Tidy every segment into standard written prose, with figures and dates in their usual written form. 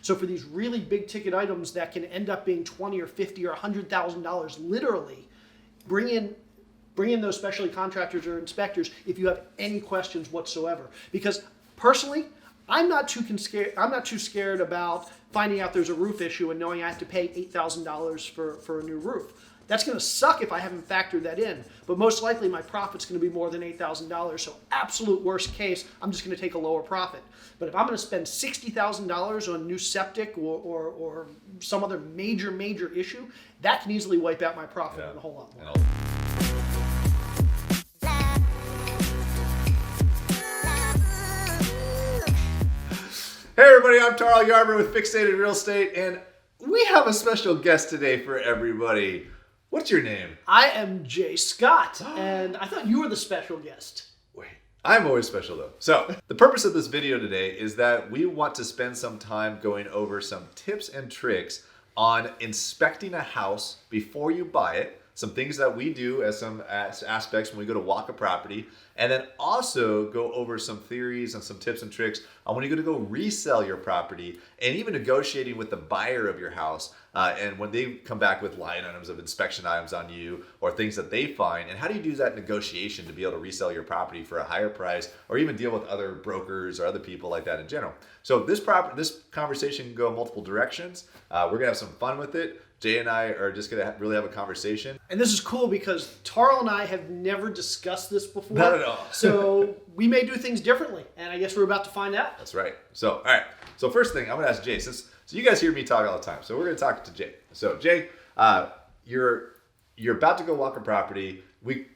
So for these really big ticket items that can end up being 20 or 50 or $100,000, literally bring in those specialty contractors or inspectors if you have any questions whatsoever. Because personally, I'm not too scared about finding out there's a roof issue and knowing I have to pay $8,000 for a new roof. That's going to suck if I haven't factored that in, but most likely my profit's going to be more than $8,000. So absolute worst case, I'm just going to take a lower profit. But if I'm going to spend $60,000 on a new septic or some other major issue, that can easily wipe out my profit and a whole lot more. Hey everybody, I'm Tarl Yarber with Fixated Real Estate, and we have a special guest today for everybody. What's your name? I am Jay Scott, and I thought you were the special guest. Wait, I'm always special though. So, the purpose of this video today is that we want to spend some time going over some tips and tricks on inspecting a house before you buy it, some things that we do as some aspects when we go to walk a property, and then also go over some theories and some tips and tricks on when you're going to go resell your property and even negotiating with the buyer of your house and when they come back with line items of inspection items on you or things that they find, and how do you do that negotiation to be able to resell your property for a higher price or even deal with other brokers or other people like that in general. So this conversation can go multiple directions. We're going to have some fun with it. Jay and I are just going to really have a conversation. And this is cool because Tarl and I have never discussed this before. Not at all. So we may do things differently, and I guess we're about to find out. That's right. So, all right. So first thing, I'm going to ask Jay, so you guys hear me talk all the time. So we're going to talk to Jay. So Jay, you're about to go walk a property. We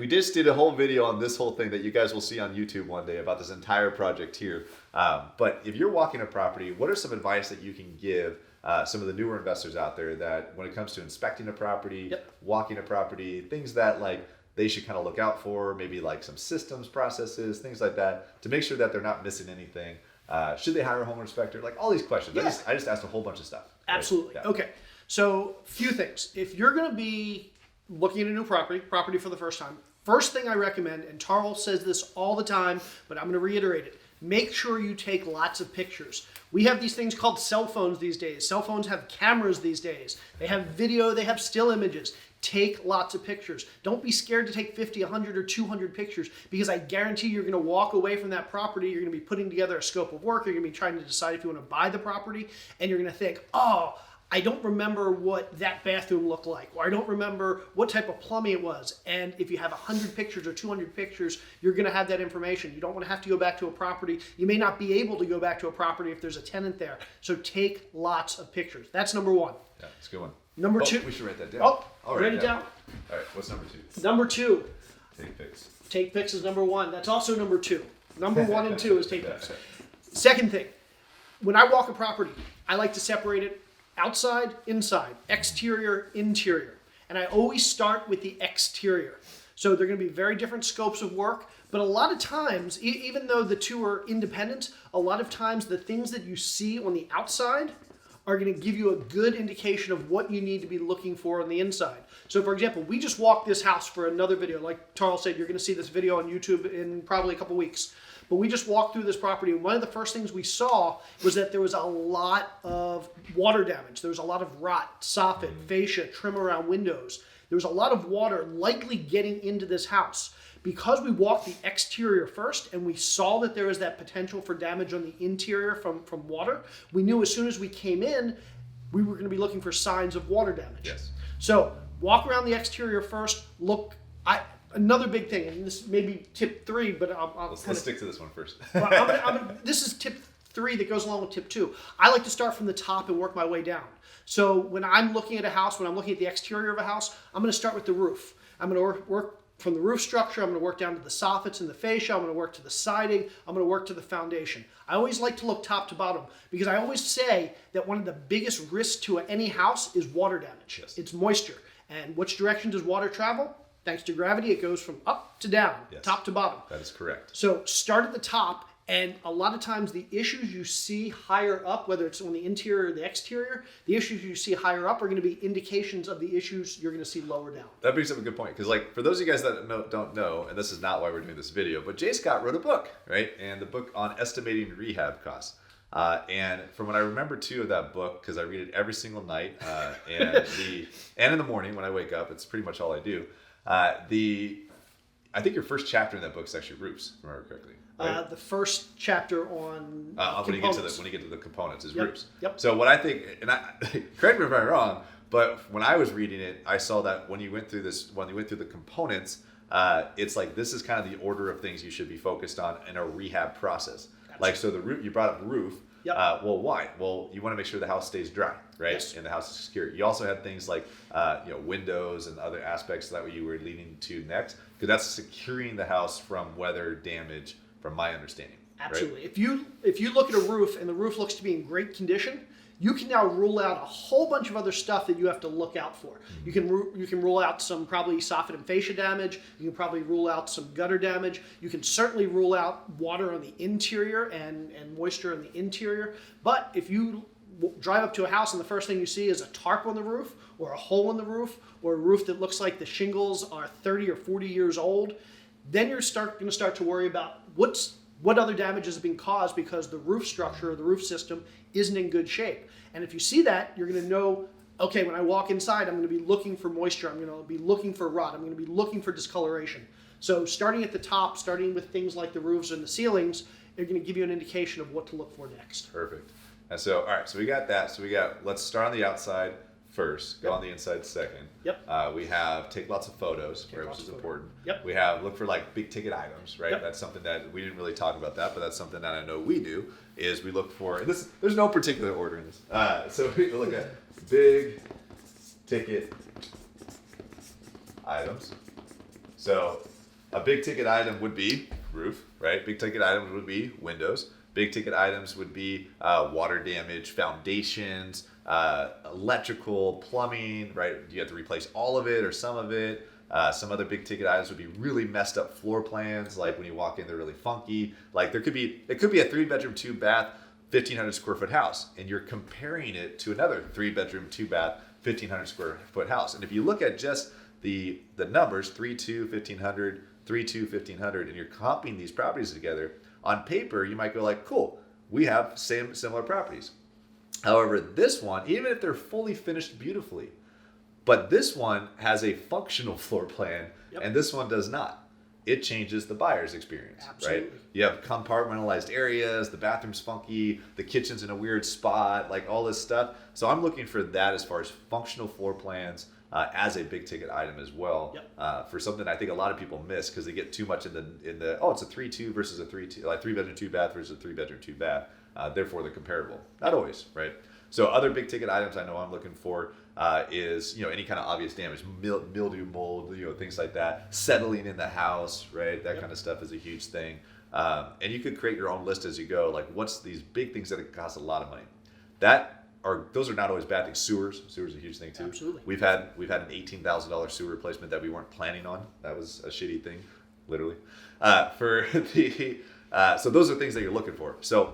just did a whole video on this whole thing that you guys will see on YouTube one day about this entire project here. But if you're walking a property, what are some advice that you can give some of the newer investors out there that when it comes to inspecting a property, walking a property, things that like they should kind of look out for, maybe like some systems, processes, things like that, to make sure that they're not missing anything. Should they hire a home inspector? Like all these questions. Yeah. I just asked a whole bunch of stuff. Absolutely. Right? Yeah. Okay. So few things. If you're going to be looking at a new property for the first time, first thing I recommend, and Tarl says this all the time, but I'm going to reiterate it, make sure you take lots of pictures. We have these things called cell phones these days. Cell phones have cameras these days. They have video, they have still images. Take lots of pictures. Don't be scared to take 50, 100, or 200 pictures because I guarantee you're going to walk away from that property. You're going to be putting together a scope of work. You're going to be trying to decide if you want to buy the property, and you're going to think, oh, I don't remember what that bathroom looked like, or I don't remember what type of plumbing it was. And if you have 100 pictures or 200 pictures, you're going to have that information. You don't want to have to go back to a property. You may not be able to go back to a property if there's a tenant there. So take lots of pictures. That's number one. Yeah, that's a good one. Number two. We should write that down. Oh, write it down. All right, what's number two? Number two. Take pics. Take pics is number one. That's also number two. Number one and two is take pics. Second thing, when I walk a property, I like to separate it outside, inside, exterior, interior. And I always start with the exterior. So they're going to be very different scopes of work. But a lot of times, even though the two are independent, a lot of times the things that you see on the outside are going to give you a good indication of what you need to be looking for on the inside. So for example, we just walked this house for another video. Like Tarl said, you're going to see this video on YouTube in probably a couple weeks. But we just walked through this property, and one of the first things we saw was that there was a lot of water damage. There was a lot of rot, soffit, fascia, trim around windows. There was a lot of water likely getting into this house. Because we walked the exterior first and we saw that there was that potential for damage on the interior from water, we knew as soon as we came in, we were going to be looking for signs of water damage. Yes. So walk around the exterior first, look. Another big thing, and this may be tip 3, but let's stick to this one first. This is tip 3 that goes along with tip 2. I like to start from the top and work my way down. So when I'm looking at a house, when I'm looking at the exterior of a house, I'm going to start with the roof. I'm going to work from the roof structure. I'm going to work down to the soffits and the fascia. I'm going to work to the siding. I'm going to work to the foundation. I always like to look top to bottom because I always say that one of the biggest risks to any house is water damage. Yes. It's moisture. And which direction does water travel? Thanks to gravity, it goes from up to down, top to bottom. That is correct. So start at the top, and a lot of times the issues you see higher up, whether it's on the interior or the exterior, the issues you see higher up are going to be indications of the issues you're going to see lower down. That brings up a good point, because like for those of you guys that don't know, and this is not why we're doing this video, but Jay Scott wrote a book, right? And the book on estimating rehab costs. And from what I remember too of that book, because I read it every single night, and in the morning when I wake up, it's pretty much all I do. I think your first chapter in that book is actually roofs, if I remember correctly. Right? The first chapter on when you get to the components is roofs. Yep. So what I think, and correct me if I'm wrong, but when I was reading it, I saw that when you went through the components, it's like this is kind of the order of things you should be focused on in a rehab process. Absolutely. Like so, the roof you brought up the roof. Yep. Well, why? Well, you want to make sure the house stays dry, right? Yes. And the house is secure. You also had things like windows and other aspects that you were leaning to next, because that's securing the house from weather damage, from my understanding. Absolutely. Right? If you look at a roof and the roof looks to be in great condition, you can now rule out a whole bunch of other stuff that you have to look out for. Mm-hmm. You can rule out some probably soffit and fascia damage. You can probably rule out some gutter damage. You can certainly rule out water on the interior and moisture on the interior. But if you drive up to a house and the first thing you see is a tarp on the roof or a hole in the roof or a roof that looks like the shingles are 30 or 40 years old, then you're going to start to worry about what other damages have been caused because the roof structure or the roof system isn't in good shape. And if you see that, you're going to know, okay, when I walk inside, I'm going to be looking for moisture. I'm going to be looking for rot. I'm going to be looking for discoloration. So starting at the top, starting with things like the roofs and the ceilings, they're going to give you an indication of what to look for next. Perfect. And so, all right, so we got that. So let's start on the outside first, go on the inside second. Yep. We have take lots of photos, which is important. Yep. We have look for like big ticket items, right? Yep. That's something that we didn't really talk about that, but that's something that I know we do, is we look for, and there's no particular order in this. So we look at big ticket items. So a big ticket item would be roof, right? Big ticket items would be windows. Big ticket items would be water damage, foundations, electrical, plumbing, right? You have to replace all of it or some of it. Some other big ticket items would be really messed up floor plans. Like when you walk in, they're really funky. Like it could be a 3-bedroom, 2-bath, 1,500 square foot house, and you're comparing it to another 3-bedroom, 2-bath, 1,500 square foot house. And if you look at just the numbers, 3.2, 1,500, 3.2, 1,500, and you're comping these properties together, on paper, you might go like, cool, we have similar properties. However, this one, even if they're fully finished beautifully, but this one has a functional floor plan, yep, and this one does not. It changes the buyer's experience, absolutely, right? You have compartmentalized areas, the bathroom's funky, the kitchen's in a weird spot, like all this stuff. So I'm looking for that as far as functional floor plans as a big ticket item as well, yep, for something I think a lot of people miss because they get too much in the it's a 3-2 versus a 3-2, like 3-bedroom, 2-bath versus a 3-bedroom, 2-bath. Therefore, they're comparable. Not always, right? So other big ticket items I know I'm looking for is any kind of obvious damage, mildew, mold, things like that, settling in the house, right? That, yep, kind of stuff is a huge thing. And you could create your own list as you go. Like, what's these big things that cost a lot of money? Those are not always bad things. Sewers is a huge thing too. Absolutely. We've had an $18,000 sewer replacement that we weren't planning on. That was a shitty thing, literally. So those are things that you're looking for. So,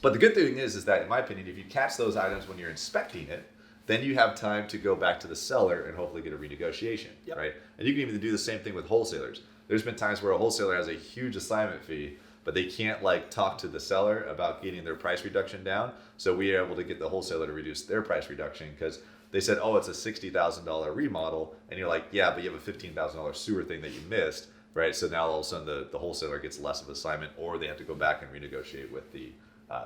but the good thing is that in my opinion, if you catch those items when you're inspecting it, then you have time to go back to the seller and hopefully get a renegotiation, yep, right? And you can even do the same thing with wholesalers. There's been times where a wholesaler has a huge assignment fee, but they can't talk to the seller about getting their price reduction down. So we are able to get the wholesaler to reduce their price reduction because they said, oh, it's a $60,000 remodel. And you're like, yeah, but you have a $15,000 sewer thing that you missed, right? So now all of a sudden the wholesaler gets less of an assignment, or they have to go back and renegotiate with the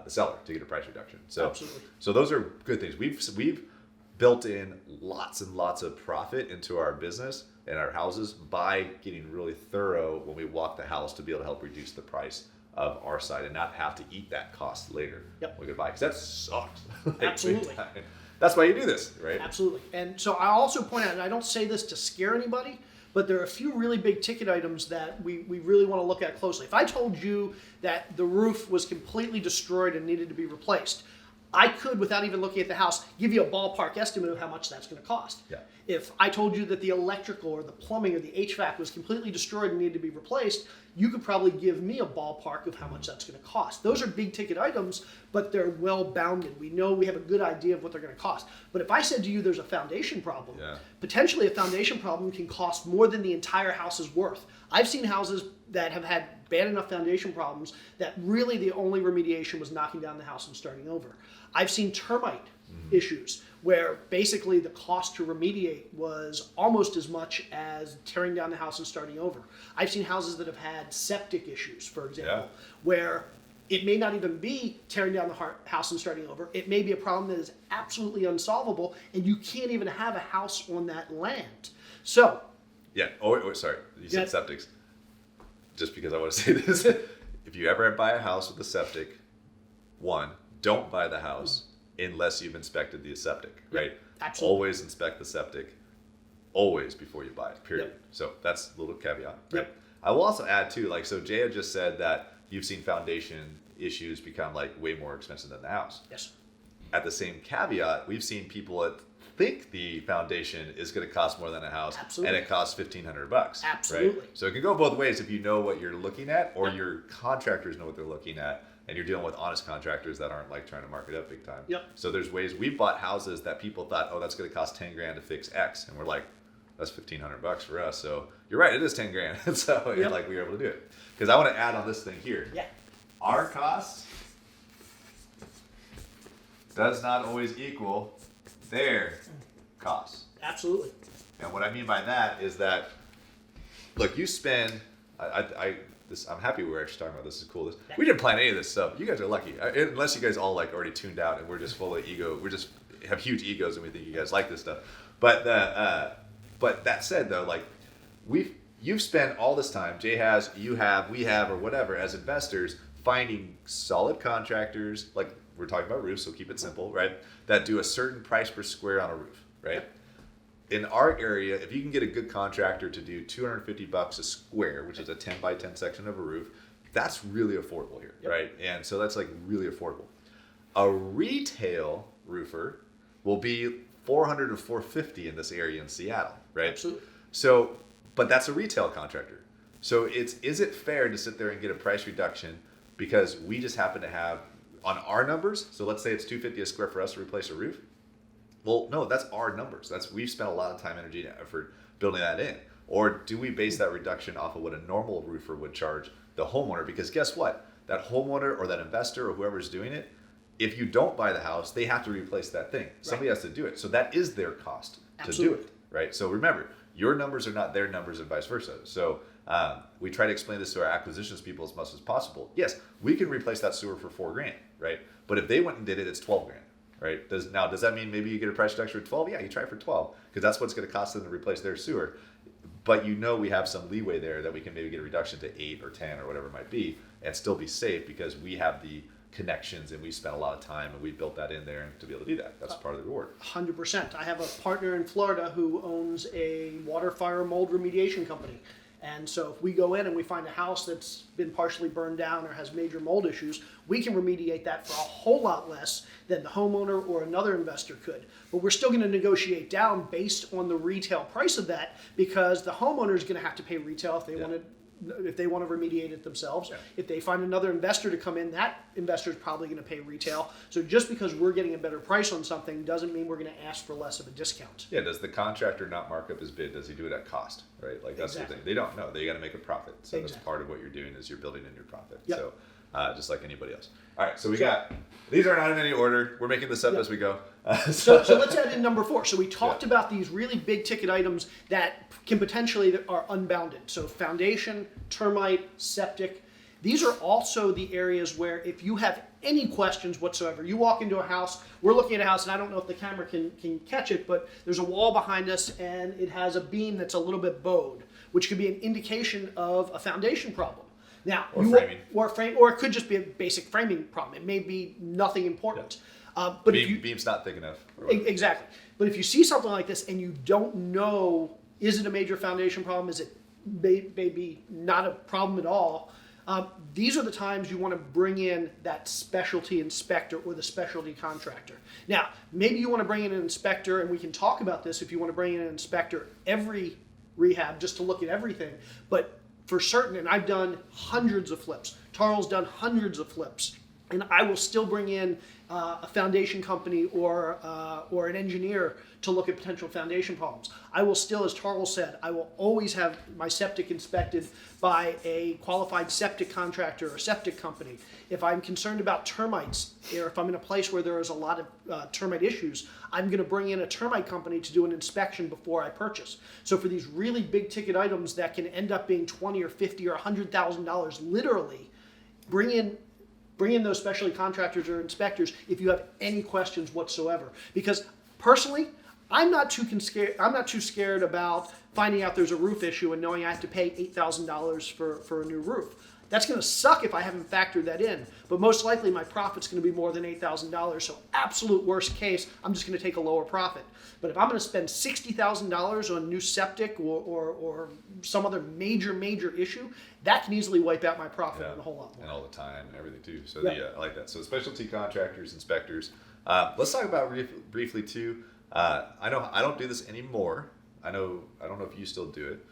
seller to get a price reduction. So, absolutely. So those are good things. We've built in lots and lots of profit into our business and our houses by getting really thorough when we walk the house to be able to help reduce the price of our side and not have to eat that cost later. Yep. When we buy, because that sucks. Absolutely. That's why you do this, right? Absolutely. And so I also point out, and I don't say this to scare anybody, but there are a few really big ticket items that we really want to look at closely. If I told you that the roof was completely destroyed and needed to be replaced, I could, without even looking at the house, give you a ballpark estimate of how much that's going to cost. Yeah. If I told you that the electrical or the plumbing or the HVAC was completely destroyed and needed to be replaced, you could probably give me a ballpark of how much that's going to cost. Those are big ticket items, but they're well bounded. We know we have a good idea of what they're going to cost. But if I said to you there's a foundation problem, yeah, potentially a foundation problem can cost more than the entire house is worth. I've seen houses that have had bad enough foundation problems that really the only remediation was knocking down the house and starting over. I've seen termite issues where basically the cost to remediate was almost as much as tearing down the house and starting over. I've seen houses that have had septic issues, for example, where it may not even be tearing down the house and starting over. It may be a problem that is absolutely unsolvable, and you can't even have a house on that land. So, yeah. Oh, sorry. You said septics. Just because I want to say this, if you ever buy a house with a septic, one, don't buy the house unless you've inspected the septic, right? Absolutely. Always inspect the septic, always before you buy it, period. So that's a little caveat, right? I will also add too, like, so Jay had just said that you've seen foundation issues become like way more expensive than the house. Yes. At the same caveat, we've seen people that think the foundation is going to cost more than a house, and it costs $1,500. Absolutely. Right? So it can go both ways if you know what you're looking at, or your contractors know what they're looking at, and you're dealing with honest contractors that aren't like trying to mark it up big time. So there's ways. We've bought houses that people thought, oh, that's going to cost $10,000 to fix X, and we're like, that's $1,500 for us. So you're right, it is $10,000. So like we were able to do it. Because I want to add on this thing here. Our cost does not always equal their costs. Absolutely. And what I mean by that is that, look, you spend. I'm happy we're actually talking about this. This is cool. We didn't plan any of this stuff. You guys are lucky, unless you guys all like already tuned out and we're just full of ego. We just have huge egos and we think you guys like this stuff. But that said, though, like you've spent all this time. Jay has, you have, we have, or whatever, as investors, finding solid contractors. Like we're talking about roofs, so keep it simple, right? That do a certain price per square on a roof, right? In our area, if you can get a good contractor to do $250 a square, which is a 10 by 10 section of a roof, that's really affordable here, right? And so that's like really affordable. A retail roofer will be $400 to $450 in this area in Seattle, right? Absolutely. So, but that's a retail contractor. So is it fair to sit there and get a price reduction because we just happen to have on our numbers? So let's say it's $250 a square for us to replace a roof. Well, no, that's our numbers. We've spent a lot of time, energy, and effort building that in. Or do we base that reduction off of what a normal roofer would charge the homeowner? Because guess what? That homeowner or that investor or whoever's doing it, if you don't buy the house, they have to replace that thing. Somebody has to do it. So that is their cost to do it, right? So remember, your numbers are not their numbers and vice versa. So we try to explain this to our acquisitions people as much as possible. Yes, we can replace that sewer for $4,000, right? But if they went and did it, it's $12,000. Right? Does that mean maybe you get a price reduction for 12? Yeah, you try for 12 because that's what's going to cost them to replace their sewer. But we have some leeway there that we can maybe get a reduction to 8 or 10 or whatever it might be and still be safe because we have the connections and we spent a lot of time and we built that in there and to be able to do that. That's part of the reward. 100%. I have a partner in Florida who owns a water, fire, mold remediation company. And so if we go in and we find a house that's been partially burned down or has major mold issues, we can remediate that for a whole lot less than the homeowner or another investor could. But we're still going to negotiate down based on the retail price of that because the homeowner is going to have to pay retail if they want to remediate it themselves. If they find another investor to come in, that investor is probably going to pay retail. So just because we're getting a better price on something doesn't mean we're going to ask for less of a discount. Yeah, does the contractor not mark up his bid? Does he do it at cost, right? Like that's the thing. They don't know. They got to make a profit. So that's part of what you're doing is you're building in your profit. So just like anybody else. All right, so we got, these are not in any order. We're making this up as we go. So let's add in number 4. So we talked about these really big ticket items that can potentially are unbounded. So foundation, termite, septic. These are also the areas where if you have any questions whatsoever, you walk into a house, we're looking at a house and I don't know if the camera can catch it, but there's a wall behind us and it has a beam that's a little bit bowed, which could be an indication of a foundation problem. Now, framing. Or it could just be a basic framing problem. It may be nothing important. But beam's not thick enough. Exactly. But if you see something like this and you don't know, is it a major foundation problem? Is it maybe not a problem at all? These are the times you want to bring in that specialty inspector or the specialty contractor. Now, maybe you want to bring in an inspector, and we can talk about this if you want to bring in an inspector every rehab just to look at everything. But for certain, and I've done hundreds of flips. Tarl's done hundreds of flips. And I will still bring in a foundation company or an engineer to look at potential foundation problems. I will still, as Tarl said, I will always have my septic inspected by a qualified septic contractor or septic company. If I'm concerned about termites, or if I'm in a place where there is a lot of termite issues, I'm going to bring in a termite company to do an inspection before I purchase. So for these really big ticket items that can end up being $20 or $50 or $100,000, literally, bring in those specialty contractors or inspectors if you have any questions whatsoever. Because personally, I'm not too scared about finding out there's a roof issue and knowing I have to pay $8,000 for a new roof. That's going to suck if I haven't factored that in. But most likely my profit's going to be more than $8,000. So absolute worst case, I'm just going to take a lower profit. But if I'm going to spend $60,000 on new septic or some other major issue, that can easily wipe out my profit and a whole lot more. And all the time and everything too. So I like that. So specialty contractors, inspectors. Let's talk about briefly too. I know I don't do this anymore. I don't know if you still do it.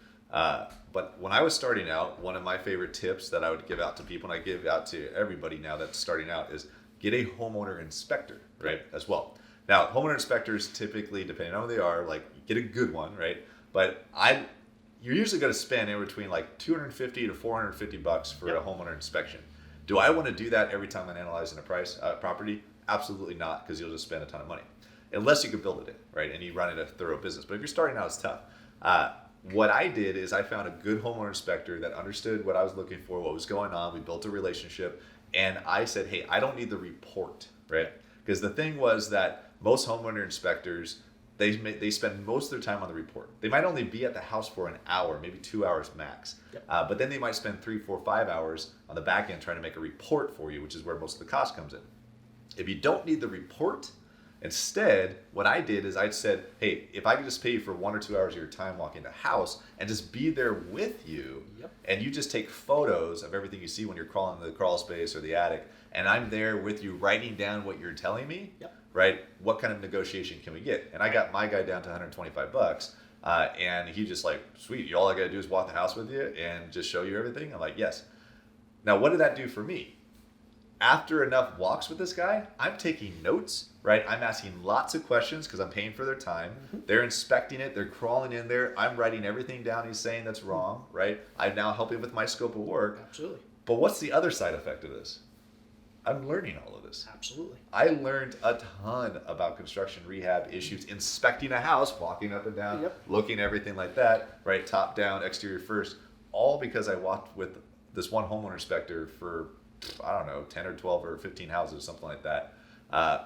But when I was starting out, one of my favorite tips that I would give out to people, and I give out to everybody now that's starting out, is get a homeowner inspector, right, as well. Now, homeowner inspectors typically, depending on who they are, like, get a good one, right? But you're usually going to spend in between like $250 to $450 for a homeowner inspection. Do I want to do that every time I'm analyzing a property? Absolutely not, because you'll just spend a ton of money. Unless you can build it in, right? And you run it a thorough business. But if you're starting out, it's tough. What I did is I found a good homeowner inspector that understood what I was looking for, what was going on. We built a relationship. And I said, hey, I don't need the report, right? Because the thing was that most homeowner inspectors, they spend most of their time on the report. They might only be at the house for an hour, maybe 2 hours max. But then they might spend 3, 4, 5 hours on the back end trying to make a report for you, which is where most of the cost comes in. If you don't need the report, instead, what I did is I said, hey, if I could just pay you for 1 or 2 hours of your time walking the house and just be there with you, and you just take photos of everything you see when you're crawling the crawl space or the attic, and I'm there with you writing down what you're telling me, right? What kind of negotiation can we get? And I got my guy down to $125, and he just like, sweet, all I gotta do is walk the house with you and just show you everything? I'm like, yes. Now, what did that do for me? After enough walks with this guy, I'm taking notes, right? I'm asking lots of questions because I'm paying for their time. They're inspecting it. They're crawling in there. I'm writing everything down he's saying that's wrong, right? I'm now helping with my scope of work. Absolutely. But what's the other side effect of this? I'm learning all of this. Absolutely. I learned a ton about construction rehab issues, inspecting a house, walking up and down, looking at everything like that, right? Top down, exterior first, all because I walked with this one homeowner inspector for, I don't know, 10 or 12 or 15 houses, something like that,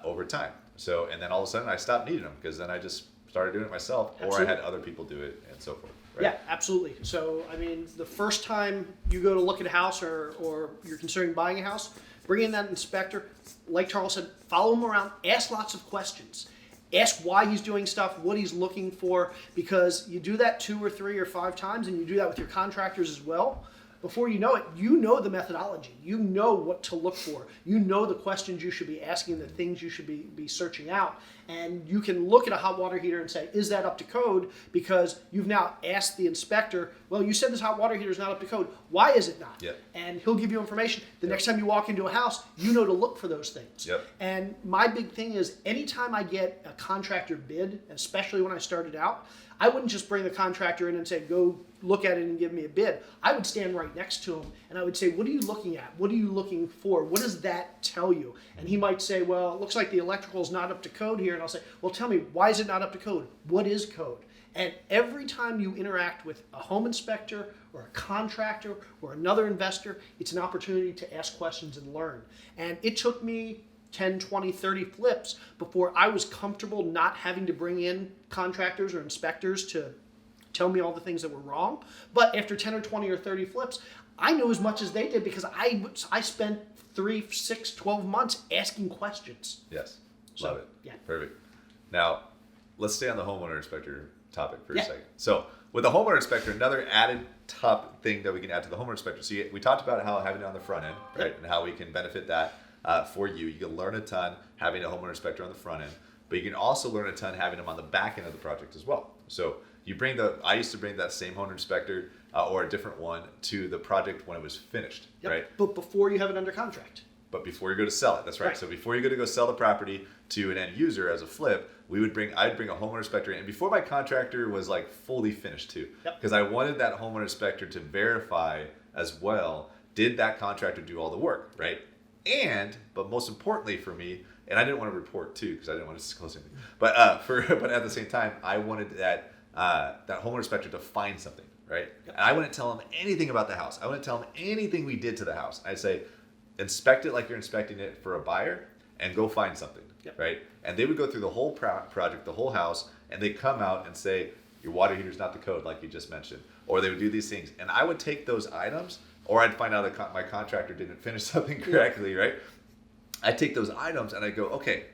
over time. So, and then all of a sudden I stopped needing them because then I just started doing it myself, or I had other people do it and so forth. Right? Yeah, absolutely. So, I mean, the first time you go to look at a house or you're considering buying a house, bring in that inspector. Like Charles said, follow him around, ask lots of questions. Ask why he's doing stuff, what he's looking for, because you do that 2 or 3 or 5 times, and you do that with your contractors as well. Before you know it, you know the methodology. You know what to look for. You know the questions you should be asking, the things you should be searching out. And you can look at a hot water heater and say, is that up to code? Because you've now asked the inspector, well, you said this hot water heater is not up to code. Why is it not? And he'll give you information. The next time you walk into a house, you know to look for those things. And my big thing is anytime I get a contractor bid, especially when I started out, I wouldn't just bring the contractor in and say, go look at it and give me a bid. I would stand right next to him and I would say, what are you looking at? What are you looking for? What does that tell you? And he might say, well, it looks like the electrical is not up to code here. And I'll say, well, tell me, why is it not up to code? What is code? And every time you interact with a home inspector or a contractor or another investor, it's an opportunity to ask questions and learn. And it took me 10, 20, 30 flips before I was comfortable not having to bring in contractors or inspectors to tell me all the things that were wrong. But after 10 or 20 or 30 flips, I knew as much as they did because I spent 3, 6, 12 months asking questions. Yes, love it. Yeah. Perfect. Now, let's stay on the homeowner inspector topic for a second. So with the homeowner inspector, another added top thing that we can add to the homeowner inspector. So we talked about how having it on the front end, right? And how we can benefit that for you. You can learn a ton having a homeowner inspector on the front end, but you can also learn a ton having them on the back end of the project as well. So you bring I used to bring that same homeowner inspector or a different one to the project when it was finished, right? But before you have it under contract. but before you go to sell it. That's right. Right. So before you go sell the property to an end user as a flip, I'd bring a homeowner inspector in, and before my contractor was like fully finished too, because I wanted that homeowner inspector to verify as well, did that contractor do all the work, right? But most importantly for me, and I didn't want to report too because I didn't want to disclose anything, but at the same time, I wanted that homeowner inspector to find something, right? And I wouldn't tell him anything about the house. I wouldn't tell him anything we did to the house. I'd say, inspect it like you're inspecting it for a buyer, and go find something, right? And they would go through the whole project, the whole house, and they'd come out and say, your water heater's not the code, like you just mentioned. Or they would do these things. And I would take those items, or I'd find out that my contractor didn't finish something correctly, right? I'd take those items and I'd go, okay,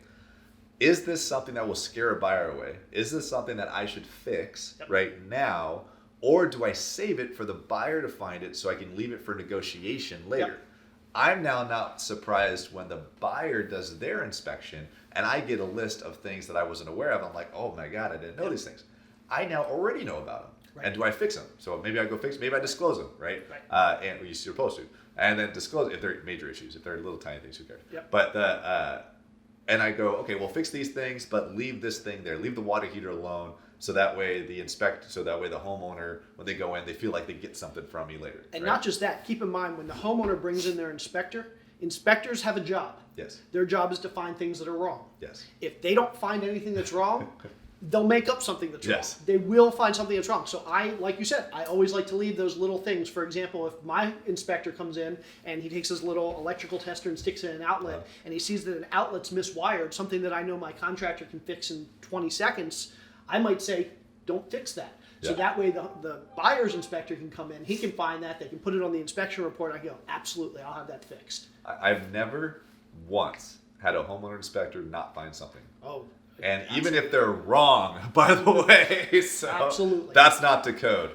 is this something that will scare a buyer away? Is this something that I should fix right now? Or do I save it for the buyer to find it so I can leave it for negotiation later? I'm now not surprised when the buyer does their inspection and I get a list of things that I wasn't aware of. I'm like, oh my God, I didn't know these things. I now already know about them. Right. And do I fix them? So maybe I go fix, maybe I disclose them, right? And you're supposed to. And then disclose if they're major issues. If they're little tiny things, who cares? But and I go, okay, well, fix these things, but leave this thing there. Leave the water heater alone. So that way the homeowner, when they go in, they feel like they get something from me later. And not just that, keep in mind when the homeowner brings in their inspector, inspectors have a job. Yes. Their job is to find things that are wrong. Yes. If they don't find anything that's wrong, they'll make up something that's Yes. wrong. They will find something that's wrong. So like you said, I always like to leave those little things. For example, if my inspector comes in and he takes his little electrical tester and sticks it in an outlet and he sees that an outlet's miswired, something that I know my contractor can fix in 20 seconds, I might say, don't fix that. So that way the buyer's inspector can come in, he can find that, they can put it on the inspection report. I go, absolutely, I'll have that fixed. I've never once had a homeowner inspector not find something. Oh. And even if they're wrong, by the way, so absolutely. That's not the code.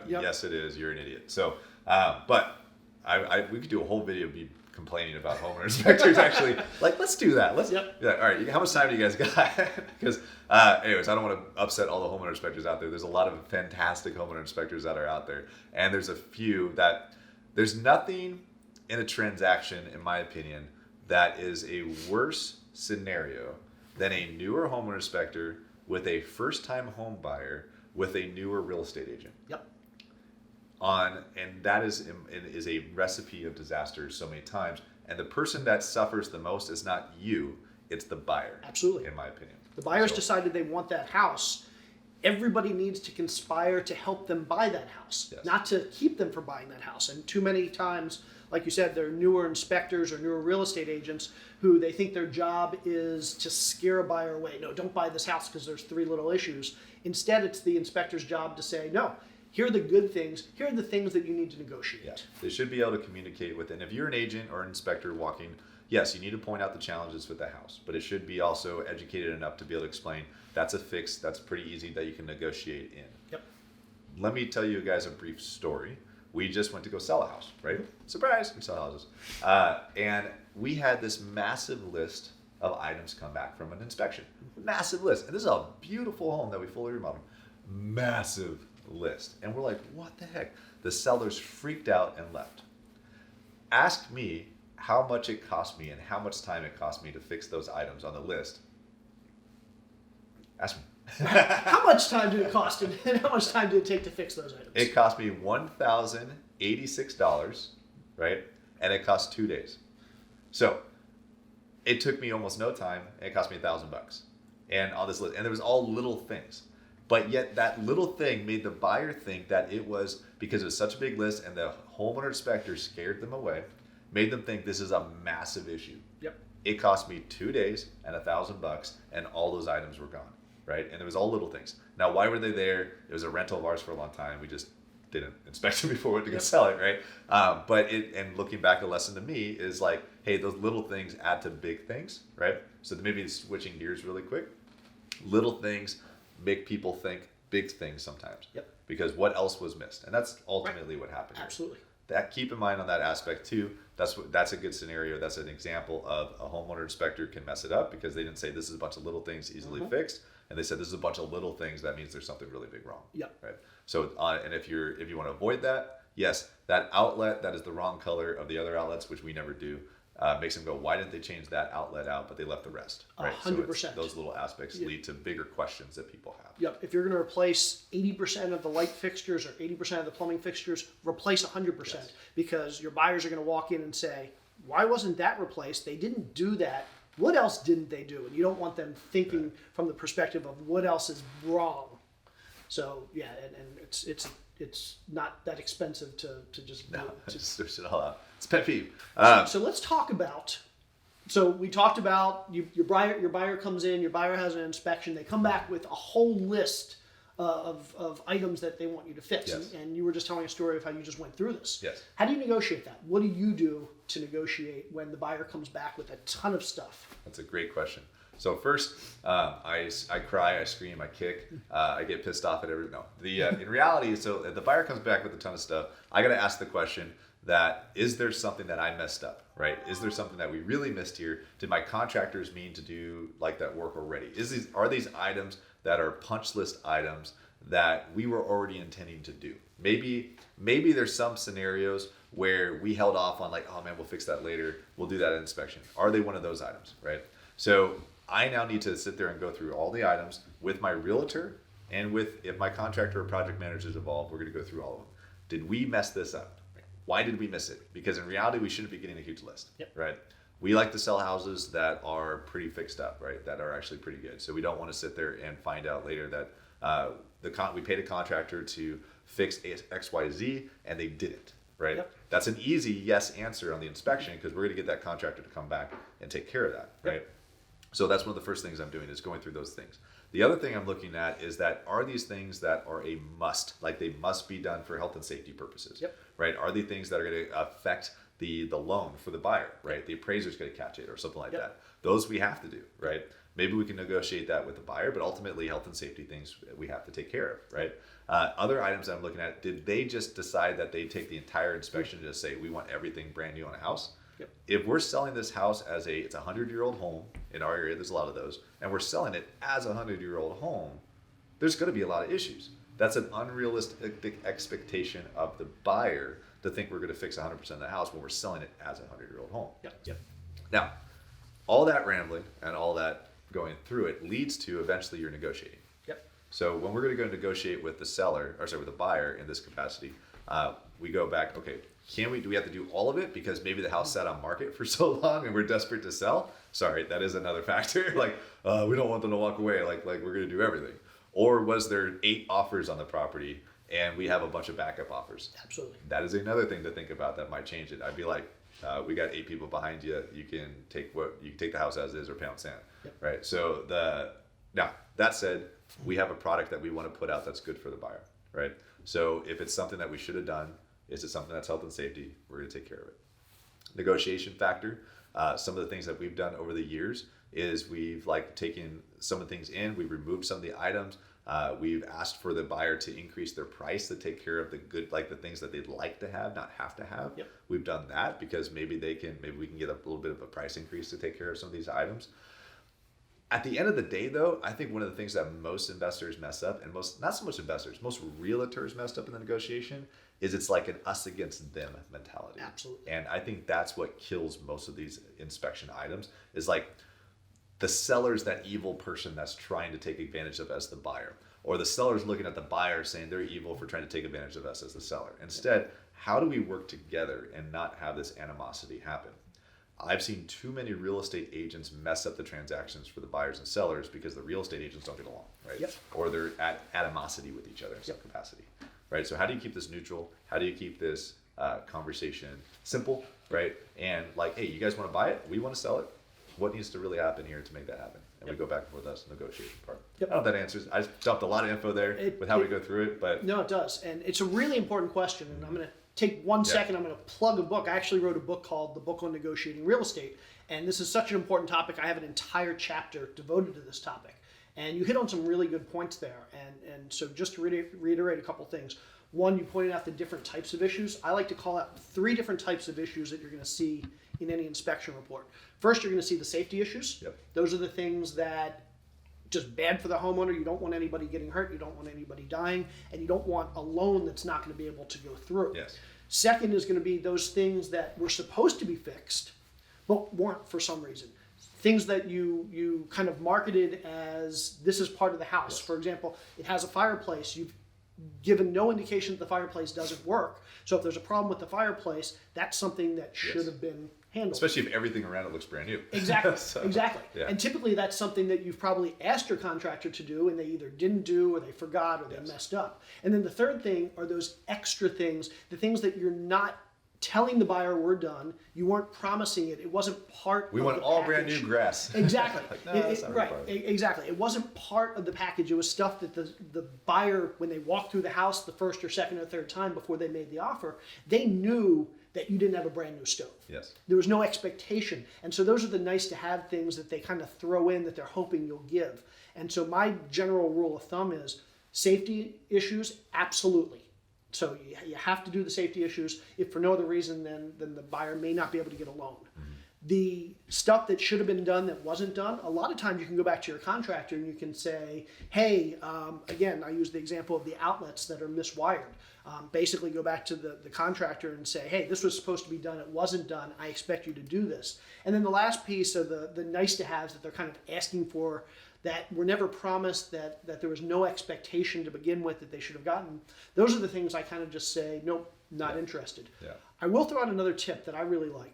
Yes, it is. You're an idiot. So, but we could do a whole video be complaining about homeowner inspectors. Actually, like, let's do that. Let's. All right. How much time do you guys got? Because, anyways, I don't want to upset all the homeowner inspectors out there. There's a lot of fantastic homeowner inspectors that are out there, and there's a few that there's nothing in a transaction, in my opinion, that is a worse scenario than a newer homeowner inspector with a first-time home buyer with a newer real estate agent. And that is a recipe of disaster so many times. And the person that suffers the most is not you, it's the buyer. Absolutely. In my opinion. The buyers decided they want that house. Everybody needs to conspire to help them buy that house, not to keep them from buying that house. And too many times, like you said, they're newer inspectors or newer real estate agents who they think their job is to scare a buyer away. No, don't buy this house because there's 3 little issues. Instead, it's the inspector's job to say, no, here are the good things. Here are the things that you need to negotiate. They should be able to communicate with it. And if you're an agent or an inspector walking, yes, you need to point out the challenges with the house, but it should be also educated enough to be able to explain that's a fix, that's pretty easy that you can negotiate in. Let me tell you guys a brief story. We just went to go sell a house, right? Surprise, we sell houses. And we had this massive list of items come back from an inspection. Massive list. And this is a beautiful home that we fully remodeled. Massive list. And we're like, what the heck? The sellers freaked out and left. Ask me how much it cost me and how much time it cost me to fix those items on the list. Ask me. How much time did it cost and how much time did it take to fix those items? It cost me $1,086, right? And it cost 2 days. So it took me almost no time and it cost me $1,000. And on this list, and there was all little things. But yet that little thing made the buyer think that it was because it was such a big list and the homeowner inspector scared them away, made them think this is a massive issue. It cost me 2 days and $1,000 and all those items were gone. Right? And it was all little things. Now, why were they there? It was a rental of ours for a long time. We just didn't inspect it before we went to go sell it, right? And looking back, the lesson to me is like, hey, those little things add to big things, right? So maybe switching gears really quick. Little things make people think big things sometimes. Because what else was missed? And that's ultimately what happened here. Absolutely. That keep in mind on that aspect too. That's a good scenario. That's an example of a homeowner inspector can mess it up because they didn't say this is a bunch of little things easily fixed, and they said this is a bunch of little things. That means there's something really big wrong. Right. So and if you want to avoid that, yes, that outlet that is the wrong color of the other outlets, which we never do. makes them go, why didn't they change that outlet out, but they left the rest, right? 100%. Those little aspects lead to bigger questions that people have. Yep. If you're going to replace 80% of the light fixtures or 80% of the plumbing fixtures, replace 100%, because your buyers are going to walk in and say, why wasn't that replaced? They didn't do that. What else didn't they do? And you don't want them thinking from the perspective of what else is wrong. So yeah, and it's not that expensive to just do it. Just switch it all out. It's pet peeve. So let's talk about. So we talked about your buyer comes in, your buyer has an inspection, they come back with a whole list of items that they want you to fix. Yes. And you were just telling a story of how you just went through this. Yes. How do you negotiate that? What do you do to negotiate when the buyer comes back with a ton of stuff? That's a great question. So first, I cry, I scream, I kick, I get pissed off at everything. No, in reality, so if the buyer comes back with a ton of stuff, I got to ask the question that, is there something that I messed up, right? Is there something that we really missed here? Did my contractors mean to do like that work already? Are these items that are punch list items that we were already intending to do? Maybe there's some scenarios where we held off on like, oh man, we'll fix that later. We'll do that at inspection. Are they one of those items, right? So I now need to sit there and go through all the items with my realtor and if my contractor or project manager is involved, we're going to go through all of them. Did we mess this up? Why did we miss it? Because in reality, we shouldn't be getting a huge list, right? We like to sell houses that are pretty fixed up, right? That are actually pretty good. So we don't want to sit there and find out later that we paid a contractor to fix X, Y, Z, and they didn't, right? Yep. That's an easy yes answer on the inspection because we're going to get that contractor to come back and take care of that, right? So that's one of the first things I'm doing is going through those things. The other thing I'm looking at is that are these things that are a must, like they must be done for health and safety purposes, right? Are they things that are going to affect the loan for the buyer, right? The appraiser's going to catch it or something like that. Those we have to do, right? Maybe we can negotiate that with the buyer, but ultimately health and safety things we have to take care of, right? Other items I'm looking at, did they just decide that they take the entire inspection and just say, we want everything brand new on a house? If we're selling this house as it's a 100-year-old home, in our area there's a lot of those, and we're selling it as a 100-year-old home, there's going to be a lot of issues. That's an unrealistic expectation of the buyer to think we're going to fix 100% of the house when we're selling it as a 100-year-old home. Now, all that rambling and all that going through it leads to eventually you're negotiating. So when we're going to go negotiate with with the buyer in this capacity, we go back, okay, do we have to do all of it because maybe the house sat on market for so long and we're desperate to sell? Sorry, that is another factor. We don't want them to walk away. Like we're going to do everything. Or was there 8 offers on the property and we have a bunch of backup offers? Absolutely. Absolutely. That is another thing to think about that might change it. I'd be like, we got 8 people behind you. You can take the house as is or pound sand, right? So now that said, we have a product that we want to put out that's good for the buyer, right? So if it's something that we should have done, is it something that's health and safety? We're going to take care of it. Negotiation factor. Some of the things that we've done over the years is we've taken some of the things in, we've removed some of the items. We've asked for the buyer to increase their price to take care of the good, the things that they'd like to have, not have to have. We've done that because maybe we can get a little bit of a price increase to take care of some of these items. At the end of the day, though, I think one of the things that most investors mess up, and not so much investors, most realtors messed up in the negotiation, is it's like an us against them mentality. Absolutely. And I think that's what kills most of these inspection items is the seller's that evil person that's trying to take advantage of as the buyer, or the seller's looking at the buyer saying they're evil for trying to take advantage of us as the seller. Instead, how do we work together and not have this animosity happen? I've seen too many real estate agents mess up the transactions for the buyers and sellers because the real estate agents don't get along, right? Or they're at animosity with each other in some capacity, right? So how do you keep this neutral? How do you keep this conversation simple, right? And hey, you guys want to buy it? We want to sell it. What needs to really happen here to make that happen? And we go back and forth. That's the negotiation part. I don't know if that answers. I dumped a lot of info there with how we go through it, but no, it does, and it's a really important question. And I'm going to take 1 second. I'm going to plug a book. I actually wrote a book called The Book on Negotiating Real Estate, and this is such an important topic. I have an entire chapter devoted to this topic, and you hit on some really good points there. And so just to reiterate a couple things. One, you pointed out the different types of issues. I like to call out 3 different types of issues that you're going to see in any inspection report. First, you're going to see the safety issues. Those are the things that just bad for the homeowner. You don't want anybody getting hurt. You don't want anybody dying. And you don't want a loan that's not going to be able to go through. Yes. Second is going to be those things that were supposed to be fixed, but weren't for some reason. Things that you kind of marketed as this is part of the house. For example, it has a fireplace. You've given no indication that the fireplace doesn't work. So if there's a problem with the fireplace, that's something that should have been handled. Especially if everything around it looks brand new. Exactly, So, exactly. yeah. And typically that's something that you've probably asked your contractor to do and they either didn't do or they forgot or they messed up. And then the third thing are those extra things, the things that you're not telling the buyer were done, you weren't promising it, it wasn't part We of want the all package. brand new grass. Exactly. Like, no, that's not really part of it. Exactly. It wasn't part of the package. It was stuff that the buyer, when they walked through the house the first or second or third time before they made the offer, they knew that you didn't have a brand new stove. Yes. There was no expectation. And so those are the nice to have things that they kind of throw in that they're hoping you'll give. And so my general rule of thumb is safety issues, absolutely. So you have to do the safety issues. If for no other reason, then the buyer may not be able to get a loan. The stuff that should have been done that wasn't done, a lot of times you can go back to your contractor and you can say, hey, again, I use the example of the outlets that are miswired. Basically go back to the contractor and say, hey, this was supposed to be done, it wasn't done, I expect you to do this. And then the last piece are the nice to haves that they're kind of asking for that were never promised, that there was no expectation to begin with that they should have gotten. Those are the things I kind of just say, nope, not interested. Yeah. I will throw out another tip that I really like.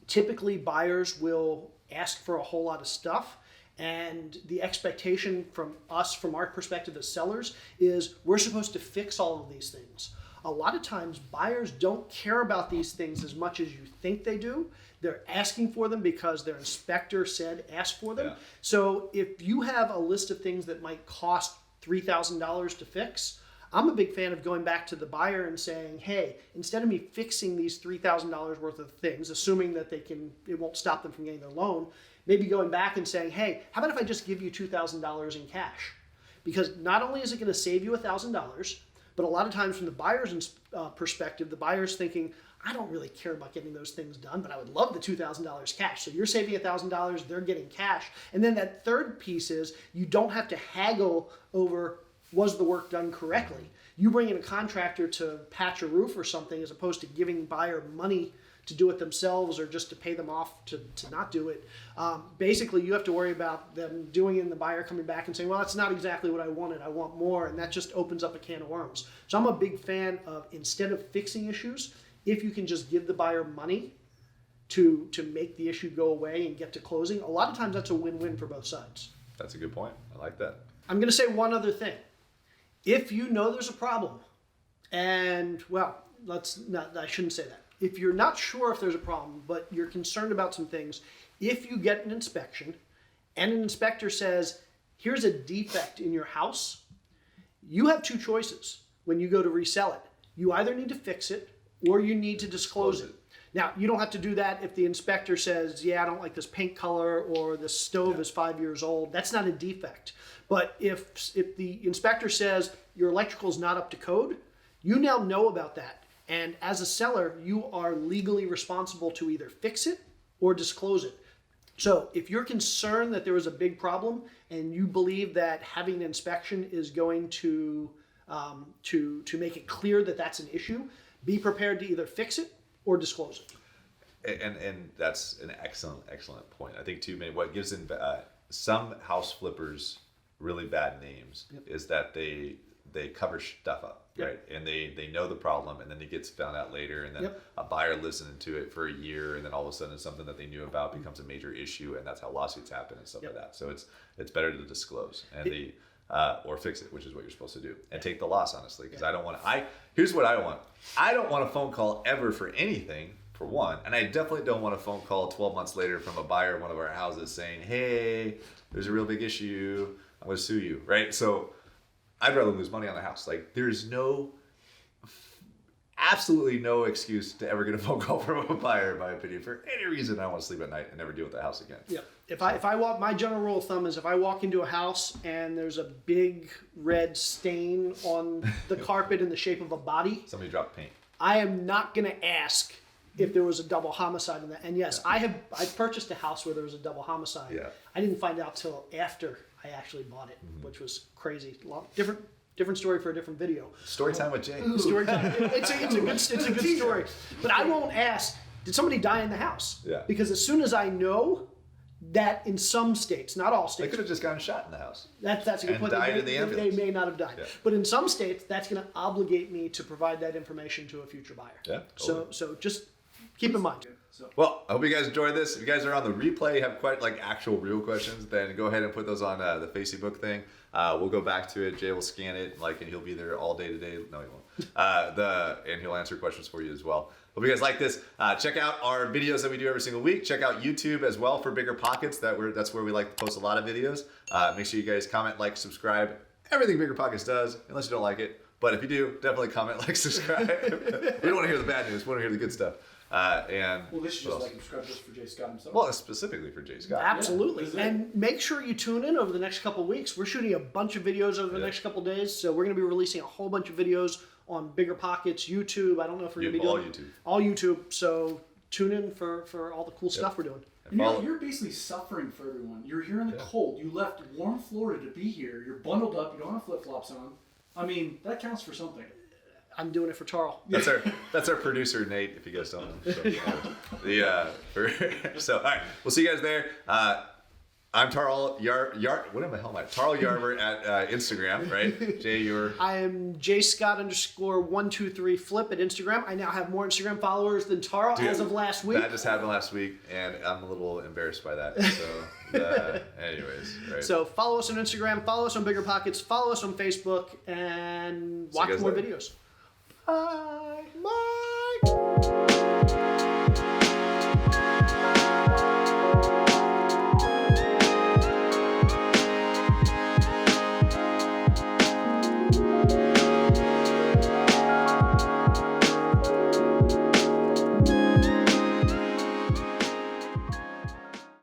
Typically buyers will ask for a whole lot of stuff, and the expectation from us, from our perspective as sellers, is we're supposed to fix all of these things. A lot of times buyers don't care about these things as much as you think they do. They're asking for them because their inspector said ask for them. Yeah. So if you have a list of things that might cost $3,000 to fix, I'm a big fan of going back to the buyer and saying, hey, instead of me fixing these $3,000 worth of things, assuming that it won't stop them from getting their loan, maybe going back and saying, hey, how about if I just give you $2,000 in cash? Because not only is it going to save you $1,000, but a lot of times from the buyer's perspective, the buyer's thinking, I don't really care about getting those things done, but I would love the $2,000 cash. So you're saving $1,000, they're getting cash. And then that third piece is you don't have to haggle over, was the work done correctly? You bring in a contractor to patch a roof or something as opposed to giving buyer money to do it themselves or just to pay them off to not do it. Basically, you have to worry about them doing it and the buyer coming back and saying, well, that's not exactly what I wanted. I want more. And that just opens up a can of worms. So I'm a big fan of, instead of fixing issues, if you can just give the buyer money to make the issue go away and get to closing, a lot of times that's a win-win for both sides. That's a good point. I like that. I'm going to say one other thing. If you know there's a problem, and well, I shouldn't say that. If you're not sure if there's a problem, but you're concerned about some things, if you get an inspection and an inspector says, here's a defect in your house, you have two choices when you go to resell it. You either need to fix it or you need to disclose it. Now, you don't have to do that if the inspector says, yeah, I don't like this paint color or the stove is 5 years old. That's not a defect. But if the inspector says your electrical is not up to code, you now know about that. And as a seller, you are legally responsible to either fix it or disclose it. So if you're concerned that there was a big problem and you believe that having an inspection is going to make it clear that that's an issue, be prepared to either fix it or disclose it. And that's an excellent point. I think too, what gives some house flippers really bad names is that they cover stuff up, right? And they know the problem, and then it gets found out later, and then a buyer listened to it for a year, and then all of a sudden it's something that they knew about becomes a major issue, and that's how lawsuits happen and stuff like that. So it's better to disclose and or fix it, which is what you're supposed to do, and take the loss, honestly, because I don't want to. Here's what I want. I don't want a phone call ever for anything, for one, and I definitely don't want a phone call 12 months later from a buyer of one of our houses saying, hey, there's a real big issue, I'm going to sue you, right? So I'd rather lose money on the house. Like, there's absolutely no excuse to ever get a phone call from a buyer, in my opinion. For any reason, I want to sleep at night and never deal with the house again. Yeah. If I walk, my general rule of thumb is if I walk into a house and there's a big red stain on the carpet in the shape of a body, Somebody dropped paint. I am not going to ask if there was a double homicide in that. And yes, I purchased a house where there was a double homicide. Yeah. I didn't find out till after I actually bought it, which was crazy. Different story for a different video. Story time with Jay. Story time. It's a good story. But I won't ask, did somebody die in the house? Yeah. Because as soon as I know that in some states, not all They states, could have just gotten shot in the house. that's a good and point. died in the They ambulance. may not have died. Yeah. But in some states, that's going to obligate me to provide that information to a future buyer. Yeah, totally. So just keep in mind. Well, I hope you guys enjoyed this. If you guys are on the replay, have quite like actual real questions, then go ahead and put those on the Facebook thing. We'll go back to it. Jay will scan it, and he'll be there all day today. No, he won't. And he'll answer questions for you as well. Hope you guys like this. Check out our videos that we do every single week. Check out YouTube as well for BiggerPockets. That's where we like to post a lot of videos. Make sure you guys comment, like, subscribe. Everything BiggerPockets does, unless you don't like it. But if you do, definitely comment, like, subscribe. We don't want to hear the bad news. We want to hear the good stuff. Well, this is just like subscribe just for Jay Scott himself. Well, specifically for Jay Scott. Absolutely. Yeah. And make sure you tune in over the next couple of weeks. We're shooting a bunch of videos over the next couple of days. So we're going to be releasing a whole bunch of videos on BiggerPockets, YouTube. I don't know if we're going to be doing all YouTube. So tune in for all the cool stuff we're doing. And you're basically suffering for everyone. You're here in the cold. You left warm Florida to be here. You're bundled up. You don't have flip-flops on. I mean, that counts for something. I'm doing it for Tarl. That's our producer Nate. If you guys don't know. So all right, we'll see you guys there. I'm Tarl What the hell am I? Tarl Yarber at Instagram, right? Jay, you're. I am jscott_123flip at Instagram. I now have more Instagram followers than Tarl as of last week. That just happened last week, and I'm a little embarrassed by that. So, anyways, right. So follow us on Instagram, follow us on BiggerPockets, follow us on Facebook, and watch more videos. Bye. Bye.